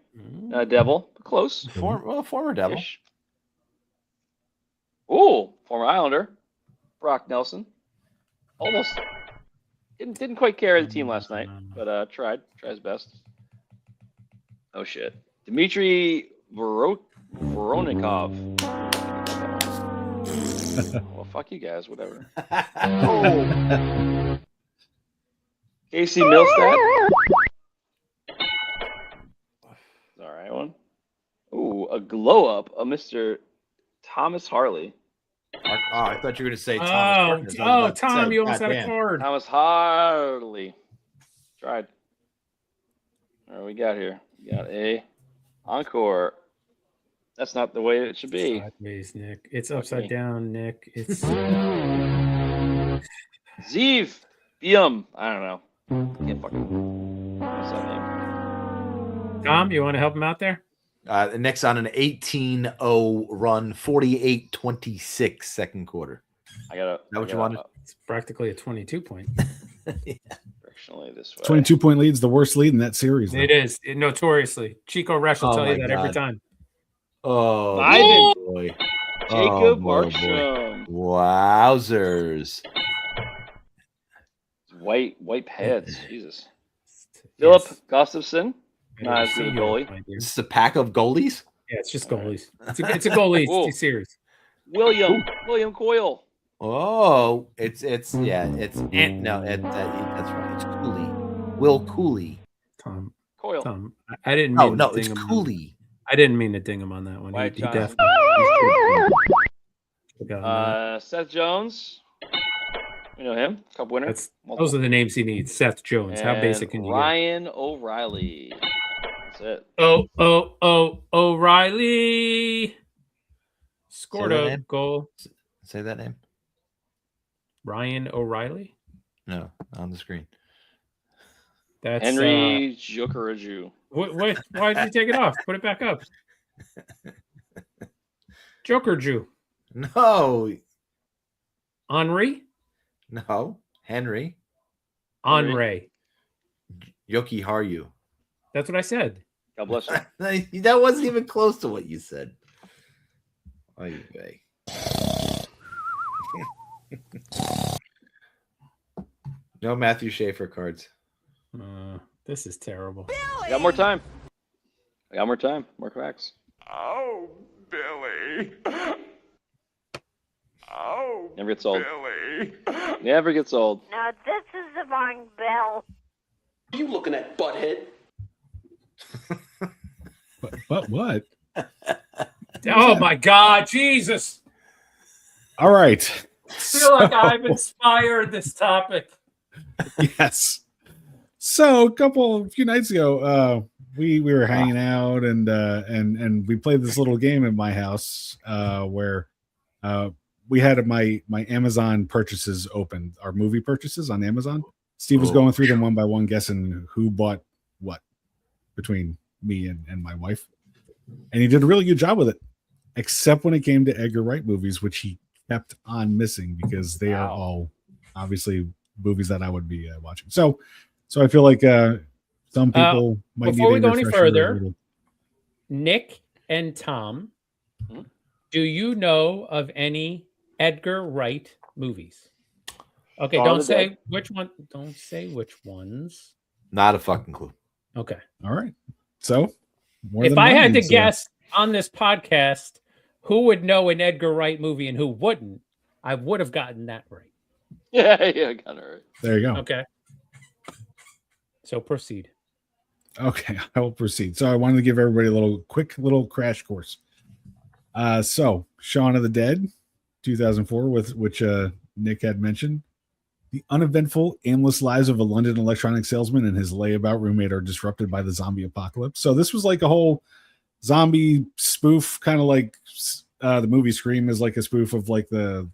devil, but close. Former devil. Ish. Ooh, former Islander. Brock Nelson. Almost didn't quite carry the team last night, but tried his best. Oh shit. Dmitry Voronikov. Well, fuck you guys, whatever. Oh. Casey Milstead. All right, one. Ooh, a glow up of Mr. Thomas Harley. Oh, I thought you were going to say Thomas. Tom, you almost had a card. Thomas Harley. Tried. All right, we got here. We got a encore. That's not the way it should be. Sideways, Nick. It's upside down, Nick. It's Zeev Bium. I don't know. Can't fucking. What's that name? Tom, you want to help him out there? Next on an 18-0 run, 48-26 second quarter. I gotta. Is that what you wanted? It's practically a 22-point. Yeah. Directionally this way. 22-point lead's the worst lead in that series. Though. It is notoriously. Chico Resch will tell you that every time. Oh, Ivan. boy. Jacob boy. Markstrom. Wowzers. White pads. Jesus. Philip Gustafson. Not as good a goalie. This is a pack of goalies? Yeah, it's just goalies. It's a goalie Whoa. series. William Coyle. Oh, that's right. It's Cooley. Will Cooley. Tom, Coyle. I didn't mean No, to ding it's him. Cooley. I didn't mean to ding him on that one. White He John. definitely. He should've gotten that. Seth Jones. We know him. Cup winner. Those are the names he needs. Seth Jones. How basic can you get? Ryan O'Reilly. That's it. O'Reilly scored Say that a name? goal. Say that name? Ryan O'Reilly. No, on the screen. That's Henry Jokeraju. Why did you take it off? Put it back up. Joker Jew. No. Henri. No. Henry. Henri. Yoki Haru. That's what I said. God bless you. That wasn't even close to what you said. Oy vey. No Matthew Schaefer cards. This is terrible. I got more time. More facts. Oh, Billy. Oh, Never gets old. Billy. Never gets old. Now this is the wrong bell. You looking at butthead? But what? Oh my God, Jesus! All right. I feel like I've inspired this topic. Yes. So a few nights ago, we were hanging out and we played this little game at my house where we had my Amazon purchases open, our movie purchases on Amazon. Steve was going through them one by one, guessing who bought what between me and my wife. And he did a really good job with it, except when it came to Edgar Wright movies, which he kept on missing because they are all obviously movies that I would be watching. So I feel like some people might before need we a go any refresher further, a little. Nick and Tom, do you know of any Edgar Wright movies? Okay, Dawn don't of the say Dead. which one. Don't say which ones. Not a fucking clue. Okay. All right. So more If than I had to mine, so- guess on this podcast who would know an Edgar Wright movie and who wouldn't, I would have gotten that right. Yeah, got it right. there you go. Okay. So proceed. Okay, I will proceed. So I wanted to give everybody a quick little crash course. So Shaun of the Dead, 2004, which Nick had mentioned. The uneventful, aimless lives of a London electronic salesman and his layabout roommate are disrupted by the zombie apocalypse. So this was like a whole zombie spoof, kind of like the movie Scream is like a spoof of like the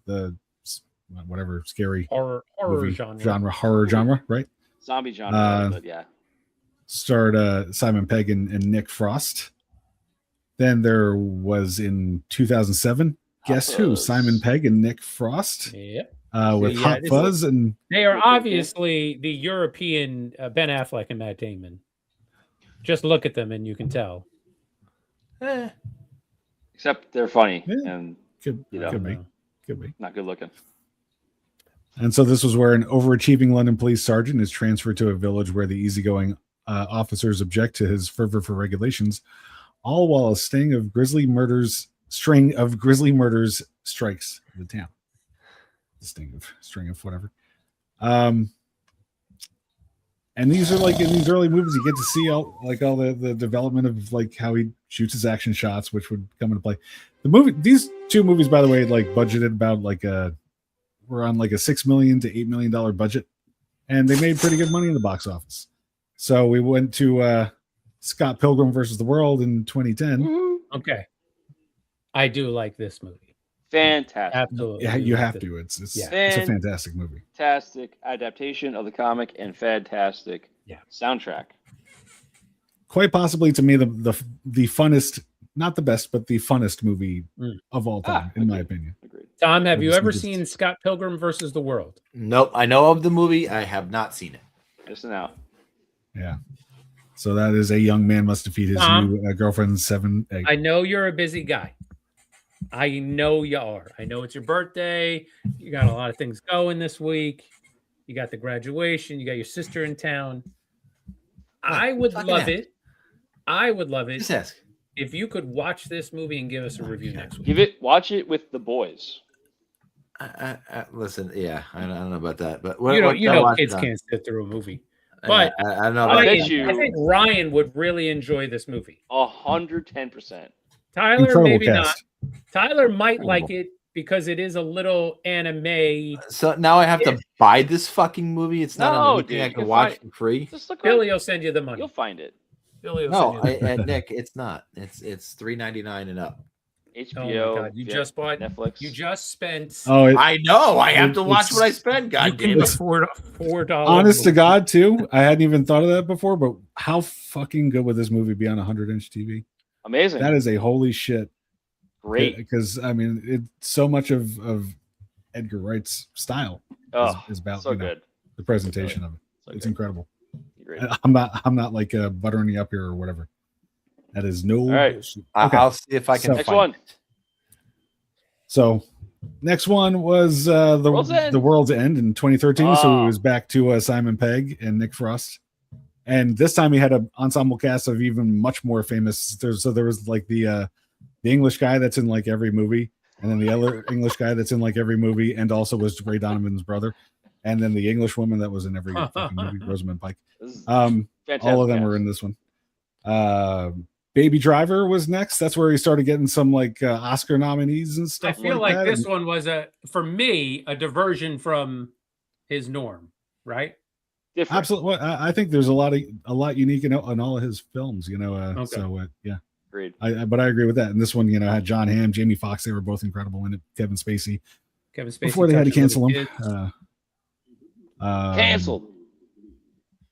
whatever scary horror movie genre. horror genre, right? Zombie genre, but yeah. Starred Simon Pegg and Nick Frost. Then there was in 2007, guess who? Simon Pegg and Nick Frost. Yep. With Hot Fuzz, and they are obviously the European Ben Affleck and Matt Damon. Just look at them and you can tell. Except they're funny and could be not good looking. And so this was where an overachieving London police sergeant is transferred to a village where the easygoing officers object to his fervor for regulations, all while a string of grisly murders strikes the town. String of whatever. And these are like in these early movies, you get to see all the development of like how he shoots his action shots, which would come into play. These two movies, by the way, like budgeted about we're on like a $6 million to $8 million budget, and they made pretty good money in the box office. So we went to Scott Pilgrim versus the World in 2010. Okay, I do like this movie. Fantastic. Absolutely. Yeah, you have to. It's a fantastic movie. Fantastic adaptation of the comic and fantastic soundtrack. Quite possibly to me the funnest, not the best, but the funnest movie of all time, in my opinion. Agreed. Tom, have you ever seen Scott Pilgrim versus the World? Nope. I know of the movie. I have not seen it. Listen out. Yeah. So that is a young man must defeat his new girlfriend's 7 egg. I know you're a busy guy. I know you are. I know it's your birthday. You got a lot of things going this week. You got the graduation. You got your sister in town. I would love it. I would love it if you could watch this movie and give us a review next week. Watch it with the boys. Listen, yeah, I don't know about that, but kids can't sit through a movie. But I don't know. I think Ryan would really enjoy this movie. 110%. Tyler, Incredible maybe cast. not. Tyler might like it because it is a little anime. So now I have to buy this fucking movie. It's not on anything I can watch for free. Billy will send you the money. You'll find it. Billy will send you the money. Nick, it's not. It's $3.99 and up. HBO. Oh my God. You just bought Netflix. You just spent. I know. I have to watch what I spend. God damn it. $4. Honest to God, too. I hadn't even thought of that before, but how fucking good would this movie be on a 100-inch TV? Amazing. That is a holy shit. Great. Because I mean, it's so much of Edgar Wright's style is about so good. The presentation of it. So it's good. incredible. Great. I'm not like buttering you up here or whatever. That is no. All right. Okay. I'll see if I can. Next find one. it. So, next one was the World's End in 2013. So it was back to Simon Pegg and Nick Frost, and this time he had an ensemble cast of even much more famous. There was like the English guy that's in like every movie, and then the other English guy that's in like every movie, and also was Ray Donovan's brother, and then the English woman that was in every fucking movie, Rosamund Pike. All of them were in this one. Baby Driver was next. That's where he started getting some like Oscar nominees and stuff. I feel like this one was for me a diversion from his norm, right? Different. Absolutely. I think there's a lot unique in all of his films. Okay. So yeah. Agreed. But I agree with that. And this one, had John Hamm, Jamie Foxx. They were both incredible in it. Kevin Spacey. Before they had to cancel him. Canceled.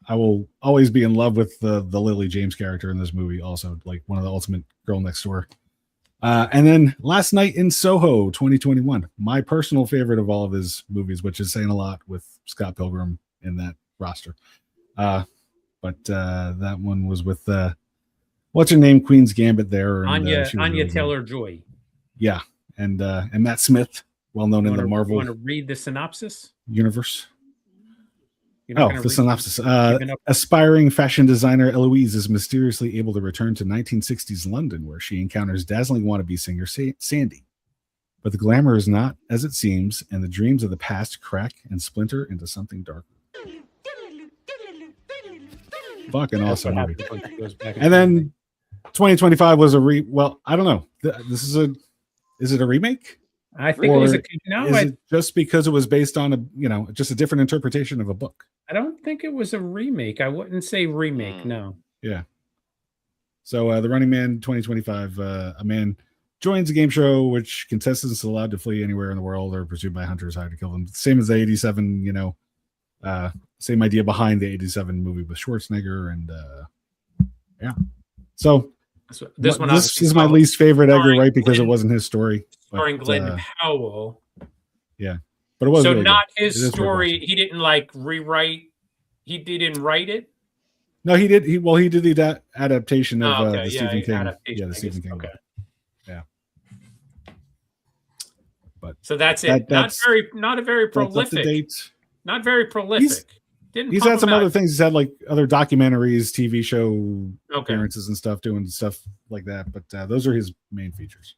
I will always be in love with the Lily James character in this movie. Also, like one of the ultimate girl next door. And then Last Night in Soho, 2021. My personal favorite of all of his movies, which is saying a lot with Scott Pilgrim in that roster. But that one was with what's her name? Queen's Gambit there. And, Anya Taylor-Joy. Yeah. And Matt Smith, well known in the Marvel. You want to read the synopsis? Universe. The synopsis. Aspiring fashion designer Eloise is mysteriously able to return to 1960s London, where she encounters dazzling wannabe singer Sandy. But the glamour is not as it seems, and the dreams of the past crack and splinter into something darker. Fucking awesome movie. And then 2025 was I don't know. Is it a remake? I think it was is it just because it was based on just a different interpretation of a book? I don't think it was a remake. I wouldn't say remake. No. Yeah. So The Running Man 2025, a man joins a game show which contestants are allowed to flee anywhere in the world or pursued by hunters hired to kill them. Same as the 87, same idea behind the 87 movie with Schwarzenegger. And yeah. So this is my least favorite Edgar Wright because it wasn't his story. Starring Glenn Powell. Yeah. But it was so really not good. His story. He didn't like rewrite. He didn't write it. No, he did. He did the adaptation of the Stephen King. Yeah, the Stephen King. Okay. Yeah. But so that's it. Not a very prolific. Not very prolific. He's had some other things. He's had like other documentaries, TV show appearances and stuff, doing stuff like that. But those are his main features.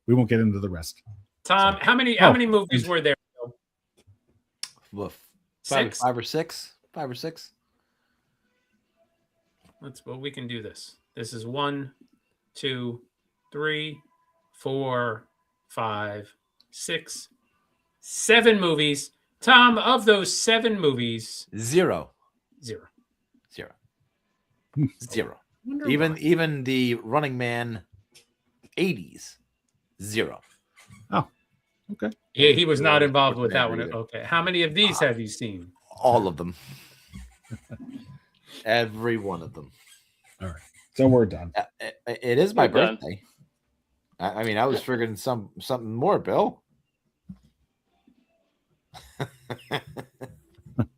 We won't get into the rest. Tom, how many movies were there? Five or six. We can do this. This is 1, 2, 3, 4, 5, 6, 7 movies. Tom, of those 7 movies, zero. Even the Running Man 80s, 0. Oh, okay. Yeah, he was not involved with that one. Okay. How many of these have you seen? All of them. Every one of them. All right. So we're done. It is my birthday. I mean, I was figuring something more, Bill.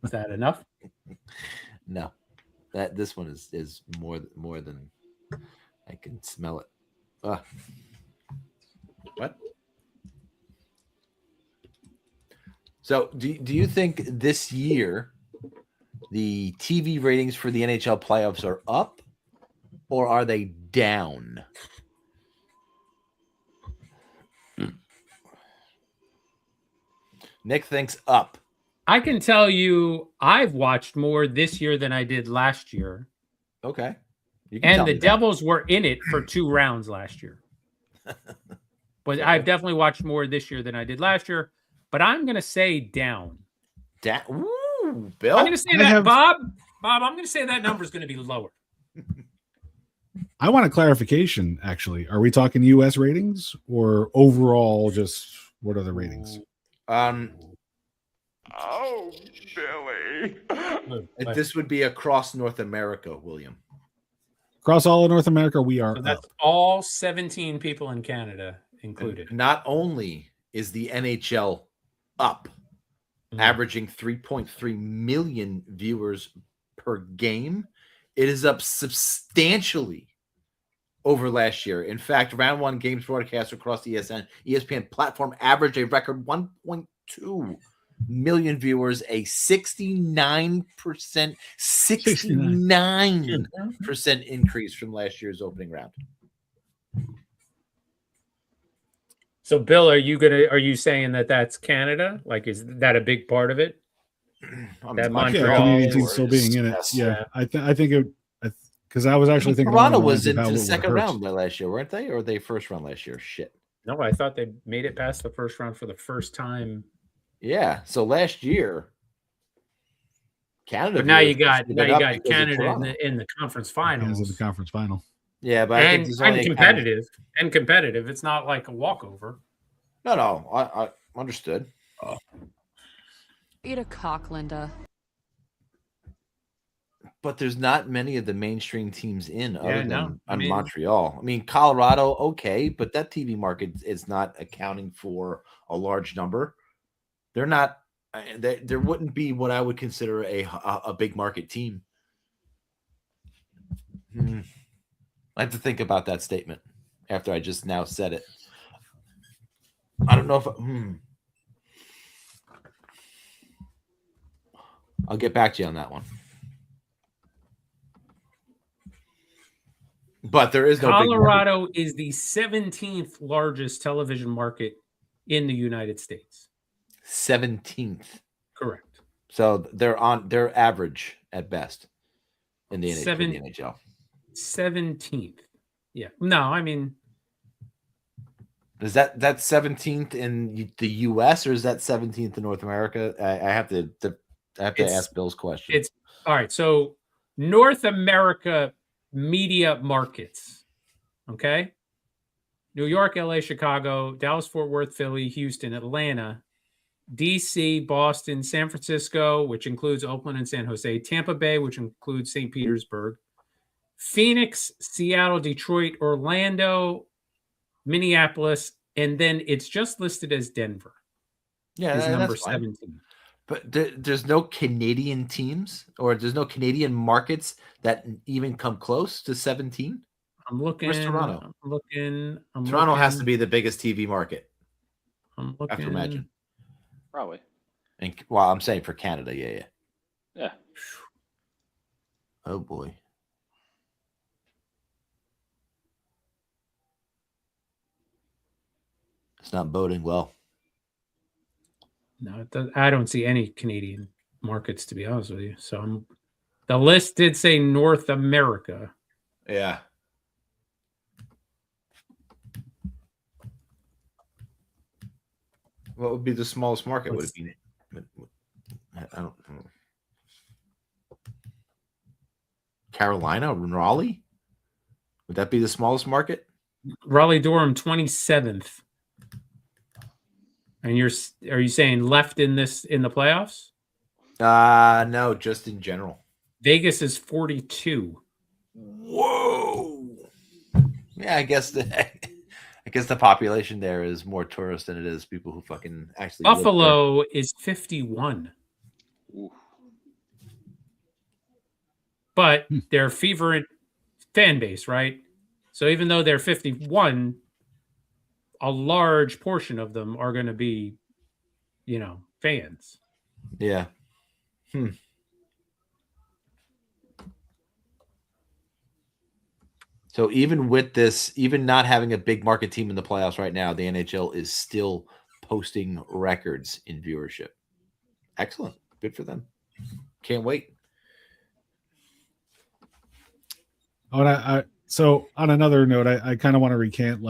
Is that enough? No. This one is more than I can smell it. What? So do you think this year the TV ratings for the NHL playoffs are up or are they down? Nick thinks up. I can tell you I've watched more this year than I did last year. Okay. And the Devils were in it for 2 rounds last year. But I've definitely watched more this year than I did last year. But I'm going to say down. Down? Ooh, Bill. I'm going to say that, Bob, I'm going to say that number is going to be lower. I want a clarification, actually. Are we talking U.S. ratings or overall just what are the ratings? Oh, Billy. This would be across North America, William. Across all of North America, we are. So that's up. All 17 people in Canada included. And not only is the NHL up, averaging 3.3 million viewers per game, it is up substantially over last year. In fact, round 1 games broadcast across the ESPN platform averaged a record 1.2 million viewers, a 69% increase from last year's opening round. So, Bill, are you saying that that's Canada? Like, is that a big part of it? That Montreal Canadian team still being in it. Yeah, I think it. Because I was actually thinking Toronto was into the second round last year, weren't they? Or they first round last year? Shit. No, I thought they made it past the first round for the first time. Yeah. So last year, Canada. But now you got Canada in the conference finals. In the conference final. Yeah, but I think competitive. And competitive. It's not like a walkover. No, I understood. Eat a cock, Linda. But there's not many of the mainstream teams in other than Montreal. I mean, Colorado, okay, but that TV market is not accounting for a large number. They're not. There wouldn't be what I would consider a big market team. I have to think about that statement after I just now said it. I don't know if. I'll get back to you on that one. But there is no Colorado is the 17th largest television market in the United States. 17th. Correct. So they're average at best in the NHL. 17th. Yeah. No, I mean, is that 17th in the US or is that 17th in North America? I have to ask Bill's question. It's all right. So North America media markets. Okay. New York, LA, Chicago, Dallas, Fort Worth, Philly, Houston, Atlanta, DC, Boston, San Francisco, which includes Oakland and San Jose, Tampa Bay, which includes St. Petersburg, Phoenix, Seattle, Detroit, Orlando, Minneapolis, and then it's just listed as Denver. Yeah, is number that's fine. 17. But there's no Canadian teams, or there's no Canadian markets that even come close to 17. I'm looking. Where's Toronto? I'm looking. Toronto has to be the biggest TV market. I'm looking. I have to imagine. Probably. And well, I'm saying for Canada, yeah. Yeah. Oh boy. It's not boding well. No, I don't see any Canadian markets, to be honest with you. So the list did say North America. Yeah. What would be the smallest market? Would it be? I don't know. Carolina, Raleigh? Would that be the smallest market? Raleigh-Durham, 27th. And are you saying left in the playoffs? No, just in general. Vegas is 42. Whoa. Yeah, I guess the population there is more tourist than it is people who fucking actually Buffalo is 51. Ooh. But they're fervent fan base, right? So even though they're 51, a large portion of them are going to be, fans. Yeah. So even with this, even not having a big market team in the playoffs right now, the NHL is still posting records in viewership. Excellent. Good for them. Can't wait. Oh, so on another note, I kind of want to recant,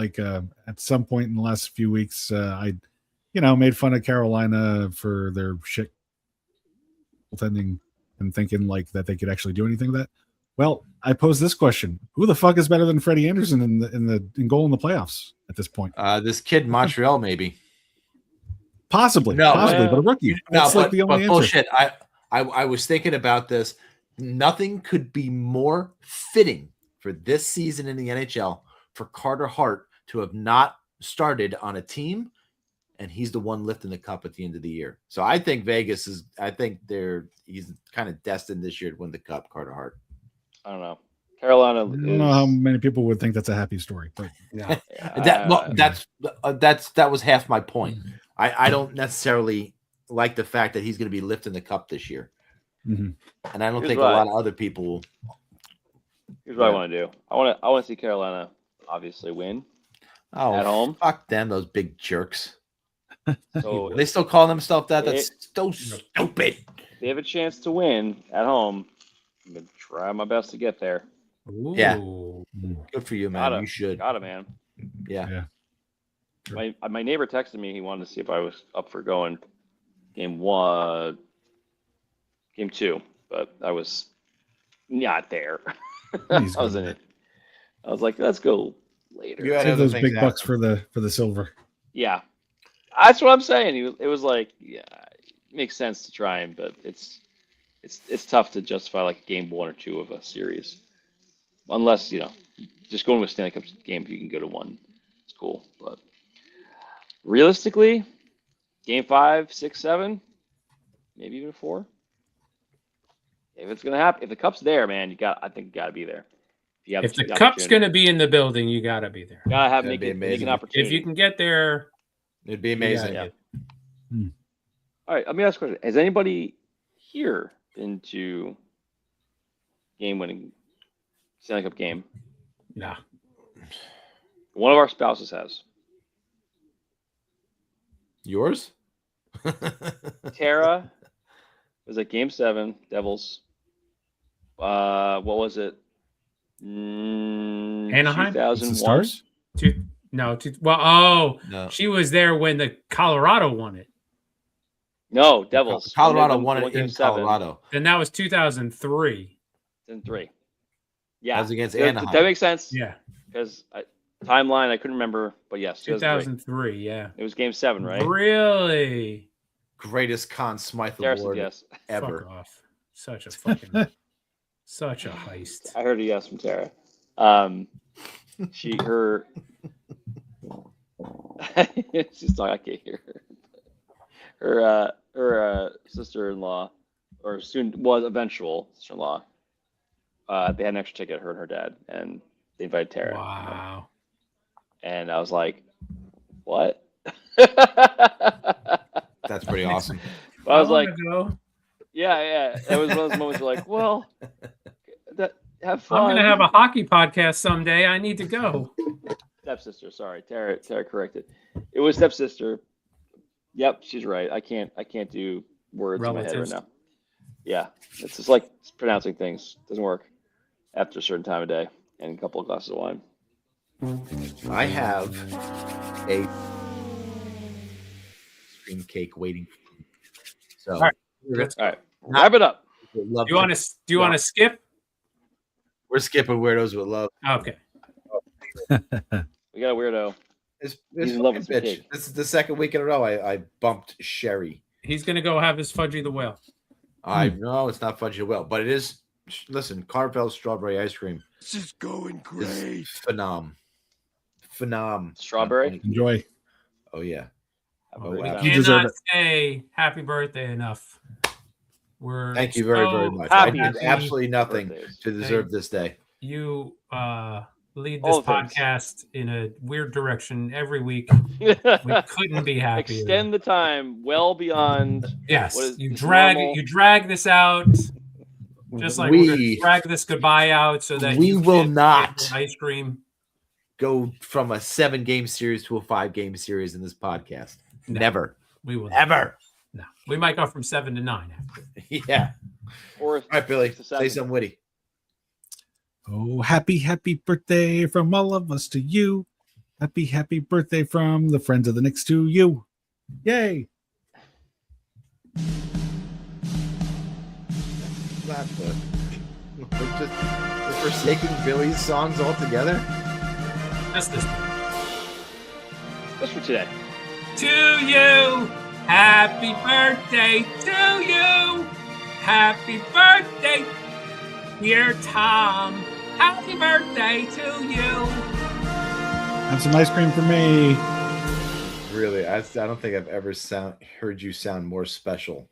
at some point in the last few weeks, I made fun of Carolina for their shit goaltending and thinking that they could actually do anything with that. Well, I posed this question: who the fuck is better than Freddie Anderson in goal in the playoffs at this point? This kid in Montreal, maybe. Possibly, but a rookie. That's the only answer. Bullshit. I was thinking about this. Nothing could be more fitting for this season in the NHL for Carter Hart to have not started on a team, and he's the one lifting the cup at the end of the year. So I think Vegas is. I think he's kind of destined this year to win the cup. Carter Hart. I don't know. Carolina. I don't know how many people would think that's a happy story, but yeah, that was half my point. I don't necessarily like the fact that he's going to be lifting the cup this year, and I don't think a lot of other people. Here's what I want to do. I want to see Carolina obviously win at home. Fuck them, those big jerks. So they still call themselves that. That's so stupid. They have a chance to win at home. I'm gonna try my best to get there. Ooh. Yeah, good for you, man. You should. Got it, man. Yeah. My neighbor texted me. He wanted to see if I was up for going game 1, game 2, but I was not there. I was in it. I was like, let's go later. Save those big bucks for the silver. Yeah, that's what I'm saying. It was like, yeah, it makes sense to try him, but it's tough to justify like game 1 or 2 of a series, unless just going with Stanley Cup game. If you can go to 1, it's cool. But realistically, game 5, 6, 7, maybe even 4. If it's gonna happen, if the cup's there, man, I think you gotta be there. If the cup's gonna be in the building, you gotta be there. Gotta have make an opportunity. If you can get there, it'd be amazing. Yeah. All right, let me ask a question. Has anybody here been to game-winning Stanley Cup game? No. One of our spouses has. Yours? Tara was at Game 7, Devils. What was it? Anaheim? 2001. Stars? No. She was there when the Colorado won it. No, Devils. Colorado won it in Colorado. Then that was 2003. 2003. Yeah. That was against Anaheim. That makes sense. Yeah. Because Timeline, I couldn't remember, but yes, 2003. Yeah. It was Game 7, right? Really? Greatest Conn Smythe Garrison, award yes. ever. Fuck off. Such a fucking, such a heist. I heard a yes from Tara. Her. She's talking. I can't hear her. Her sister-in-law, or soon was eventual sister-in-law. They had an extra ticket, her and her dad, and they invited Tara. Wow. And I was like, "What?" That's pretty awesome. But I was like, go. "Yeah." It was one of those moments where like, "Well, have fun." I'm gonna have a hockey podcast someday. I need to go. Stepsister, sorry, Tara corrected. It was stepsister. Yep, she's right. I can't do words in my head right now. Yeah, it's just like pronouncing things doesn't work after a certain time of day and a couple of glasses of wine. I have a cream cake waiting for me. So All right. All right, wrap it up. Do you want to skip? We're skipping Weirdos with Love. Okay. We got a weirdo. It's He's in love with some bitch. cake. This is the second week in a row I bumped Sherry. He's gonna go have his Fudgy the Whale. I know it's not Fudgy Well, but it is. Listen, Carvel strawberry ice cream. This is going great. Phenom. Strawberry? Enjoy. Oh yeah. Oh, We wow. You deserve cannot it. say happy birthday enough. Thank you very, very much. happy I did absolutely nothing birthdays. to deserve this day. You lead All this things. podcast in a weird direction every week. We couldn't be happier. Extend the time well beyond. Yes, what is you this drag normal? you drag this out, just like we're gonna drag this goodbye out, so that we you will can not get ice cream. go from a 7-game series to a 5-game series in this podcast. No. Never. We will Ever. No, we might go from 7 to 9 after. Yeah. Or All right, Billy. to Say 7. something witty. Oh, happy birthday from all of us to you. Happy birthday from the friends of the Knicks to you. Yay. We're forsaking Billy's songs altogether. That's this. That's for today. To you, happy birthday to you. Happy birthday, dear Tom. Happy birthday to you. Have some ice cream for me. Really, I don't think I've ever heard you sound more special